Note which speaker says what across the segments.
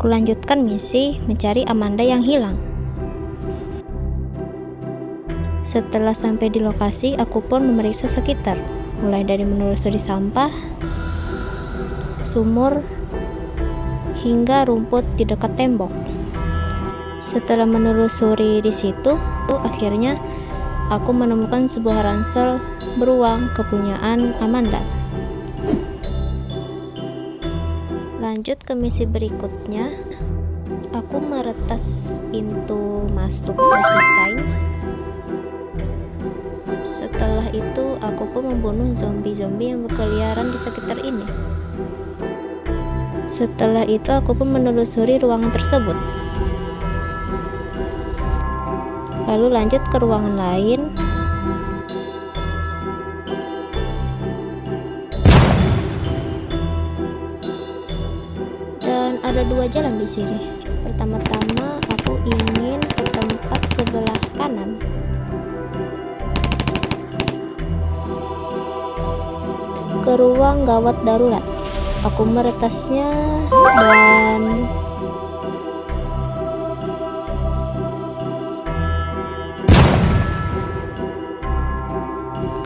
Speaker 1: Kulanjutkan misi mencari Amanda yang hilang. Setelah sampai di lokasi, aku pun memeriksa sekitar, mulai dari menelusuri sampah, sumur, hingga rumput di dekat tembok. Setelah menelusuri di situ, akhirnya aku menemukan sebuah ransel beruang kepunyaan Amanda. Lanjut ke misi berikutnya, aku meretas pintu masuk basis sains. Setelah itu, aku pun membunuh zombie-zombie yang berkeliaran di sekitar ini. Setelah itu, aku pun menelusuri ruangan tersebut. Lalu lanjut ke ruangan lain. Dan ada dua jalan di sini. Pertama-tama, aku ingin ke tempat sebelah kanan. Ke ruang gawat darurat. Aku meretasnya dan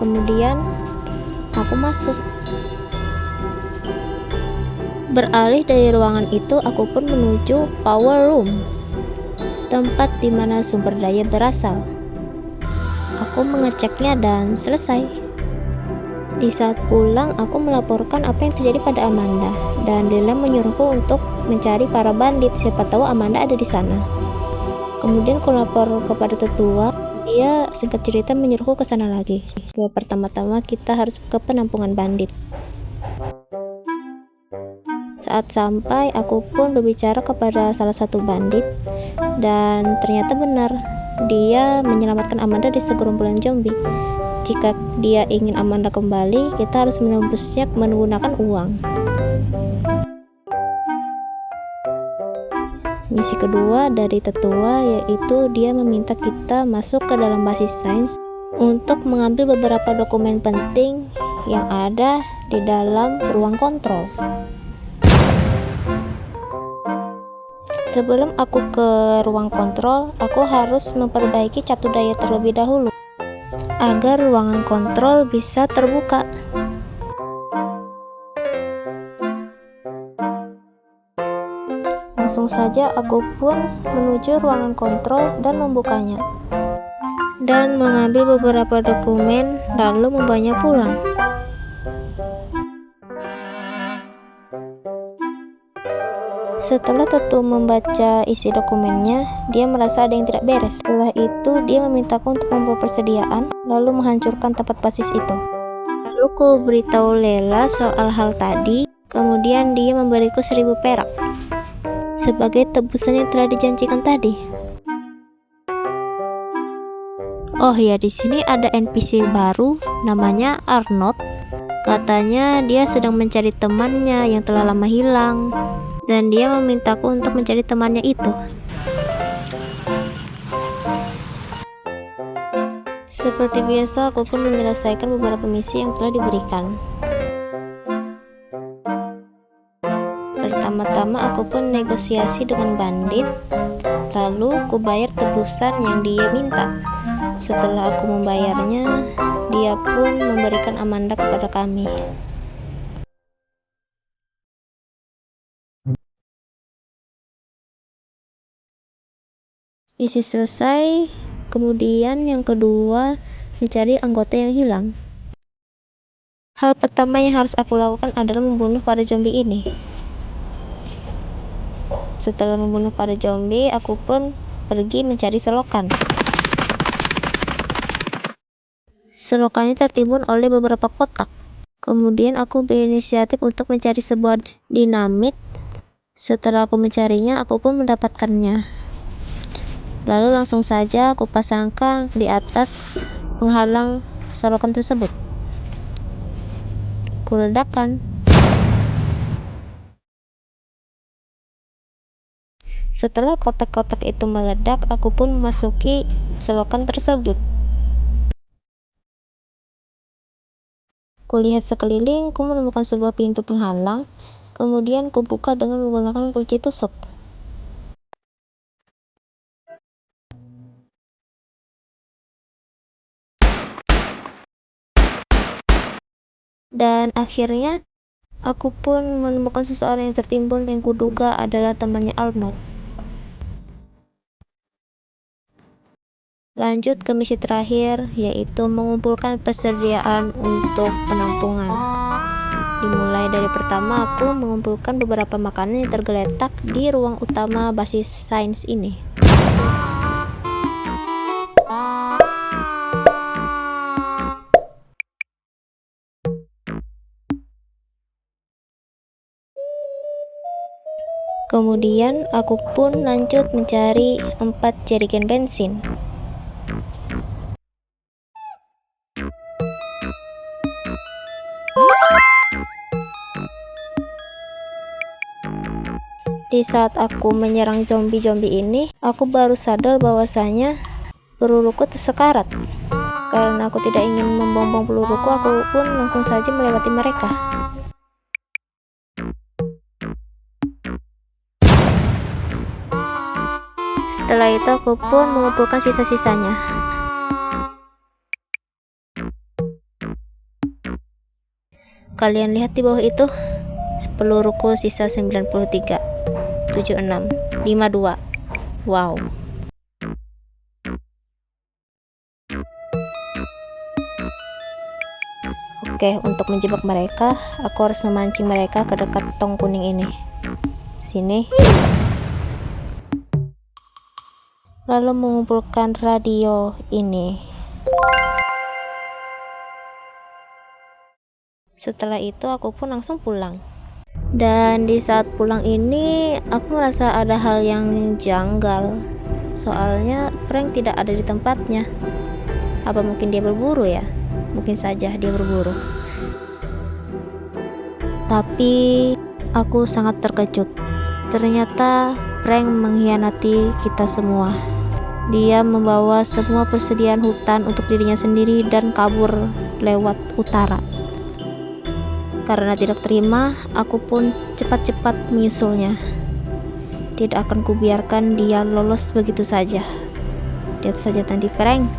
Speaker 1: kemudian aku masuk. Beralih dari ruangan itu, aku pun menuju power room, tempat di mana sumber daya berasal. Aku mengeceknya dan selesai. Di saat pulang, aku melaporkan apa yang terjadi pada Amanda, dan Lila menyuruhku untuk mencari para bandit. Siapa tahu Amanda ada di sana. Kemudian aku lapor kepada tetua. Dia singkat cerita menyuruhku ke sana lagi. Pertama-tama kita harus ke penampungan bandit. Saat sampai, aku pun berbicara kepada salah satu bandit, dan ternyata benar, dia menyelamatkan Amanda di segerombolan zombie. Jika dia ingin Amanda kembali, kita harus menembusnya menggunakan uang. Misi kedua dari tetua yaitu dia meminta kita masuk ke dalam basis sains untuk mengambil beberapa dokumen penting yang ada di dalam ruang kontrol. Sebelum aku ke ruang kontrol, aku harus memperbaiki catu daya terlebih dahulu agar ruangan kontrol bisa terbuka. Langsung saja aku pun menuju ruangan kontrol dan membukanya, dan mengambil beberapa dokumen lalu membawanya pulang. Setelah tetua membaca isi dokumennya, dia merasa ada yang tidak beres. Setelah itu, dia memintaku untuk membuat persediaan, lalu menghancurkan tempat basis itu. Lalu ku beritahu Lela soal hal tadi, kemudian dia memberiku 1000 perak sebagai tebusan yang telah dijanjikan tadi. Oh ya, di sini ada NPC baru, namanya Arnold. Katanya dia sedang mencari temannya yang telah lama hilang, dan dia memintaku untuk mencari temannya itu. Seperti biasa, aku pun menyelesaikan beberapa misi yang telah diberikan. Pertama-tama aku pun negosiasi dengan bandit, lalu aku bayar tebusan yang dia minta. Setelah aku membayarnya, dia pun memberikan Amanda kepada kami. Misi selesai. Kemudian yang kedua, mencari anggota yang hilang. Hal pertama yang harus aku lakukan adalah membunuh para zombie ini. Setelah membunuh para zombie, aku pun pergi mencari selokan. Selokannya tertimbun oleh beberapa kotak. Kemudian aku berinisiatif untuk mencari sebuah dinamit. Setelah aku mencarinya, aku pun mendapatkannya. Lalu langsung saja aku pasangkan di atas penghalang selokan tersebut. Kuledakkan. Setelah kotak-kotak itu meledak, aku pun memasuki selokan tersebut. Kulihat sekeliling, ku menemukan sebuah pintu penghalang. Kemudian kubuka dengan menggunakan kunci tusuk. Dan akhirnya aku pun menemukan seseorang yang tertimbun yang kuduga adalah temannya Arnold. Lanjut ke misi terakhir, yaitu mengumpulkan persediaan untuk penampungan. Dimulai dari pertama, aku mengumpulkan beberapa makanan yang tergeletak di ruang utama basis sains ini. Kemudian aku pun lanjut mencari 4 jerigen bensin. Di saat aku menyerang zombie-zombie ini, aku baru sadar bahwasanya peluruku tersekarat. Karena aku tidak ingin membuang-buang peluruku, aku pun langsung saja melewati mereka. Setelah itu aku pun mengumpulkan sisa-sisanya. Kalian lihat di bawah itu, peluruku sisa 93, 76, 52. Wow. Oke, untuk menjebak mereka, aku harus memancing mereka ke dekat tong kuning ini. Sini. Lalu mengumpulkan radio ini. Setelah itu aku pun langsung pulang. Dan di saat pulang ini, aku merasa ada hal yang janggal. Soalnya Frank tidak ada di tempatnya. Apa mungkin dia berburu ya? Mungkin saja dia berburu. Tapi aku sangat terkejut. Ternyata Frank mengkhianati kita semua. Dia membawa semua persediaan hutan untuk dirinya sendiri dan kabur lewat utara. Karena tidak terima, aku pun cepat-cepat menyusulnya. Tidak akan kubiarkan dia lolos begitu saja. Lihat saja nanti Frank.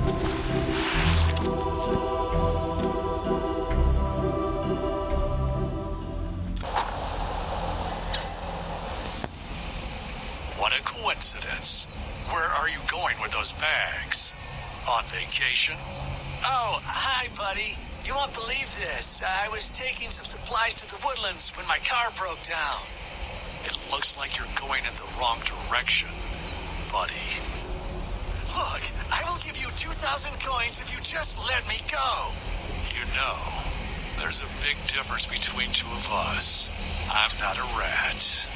Speaker 2: What a coincidence. Where are you going with those bags? On vacation?
Speaker 3: Oh, hi, buddy. You won't believe this. I was taking some supplies to the woodlands when my car broke down.
Speaker 2: It looks like you're going in the wrong direction, buddy.
Speaker 3: Look, I will give you 2,000 coins if you just let me go.
Speaker 2: You know, there's a big difference between two of us. I'm not a rat.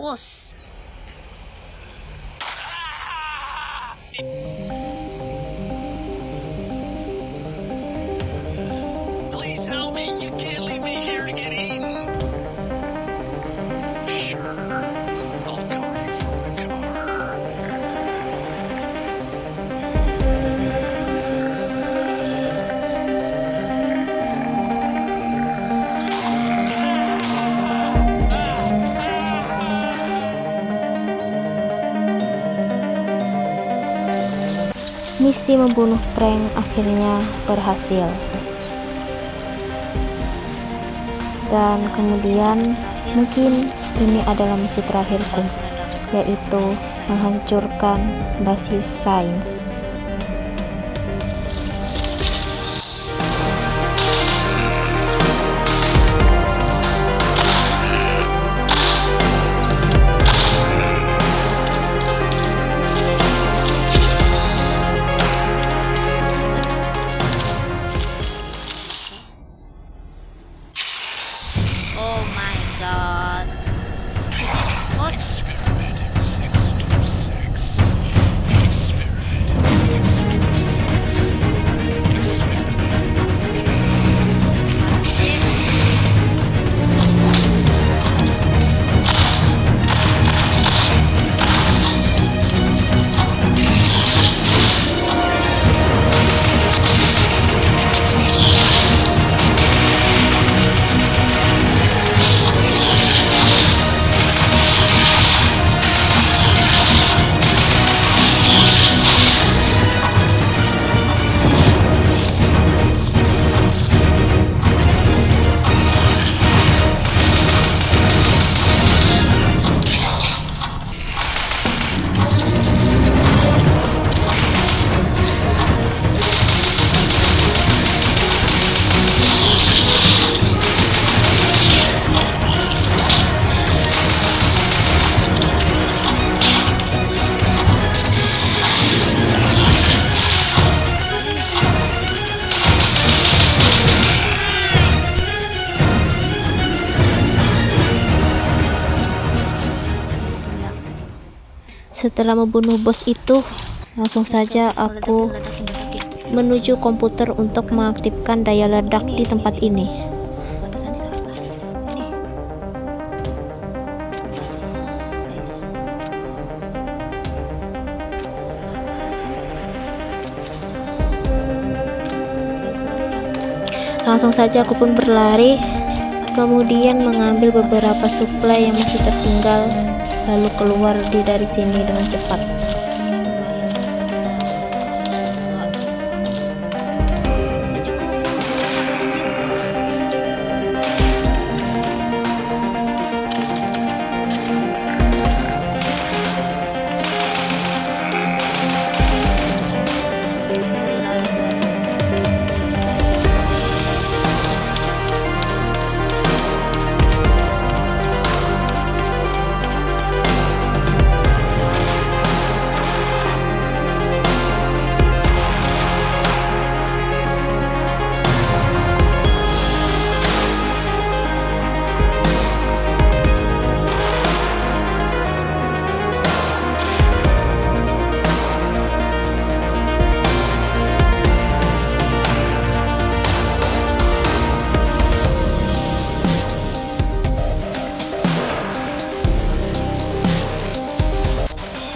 Speaker 1: Bos.
Speaker 3: Please help me. You can't leave me here to get eaten.
Speaker 2: Sure, I'll call you from the car.
Speaker 1: Misi membunuh Frank akhirnya berhasil. Dan kemudian mungkin ini adalah misi terakhirku, yaitu menghancurkan basis sains. Oh my god.
Speaker 2: Experiment 626. Experiment 626. Experiment.
Speaker 1: Setelah membunuh bos itu, langsung saja aku menuju komputer untuk mengaktifkan daya ledak di tempat ini. Langsung saja aku pun berlari, kemudian mengambil beberapa suplai yang masih tertinggal, lalu keluar dari sini dengan cepat.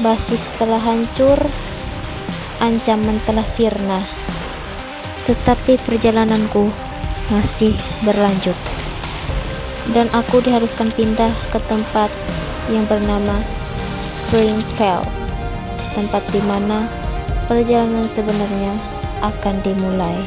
Speaker 1: Basis telah hancur, ancaman telah sirna, tetapi perjalananku masih berlanjut, dan aku diharuskan pindah ke tempat yang bernama Springfield, tempat di mana perjalanan sebenarnya akan dimulai.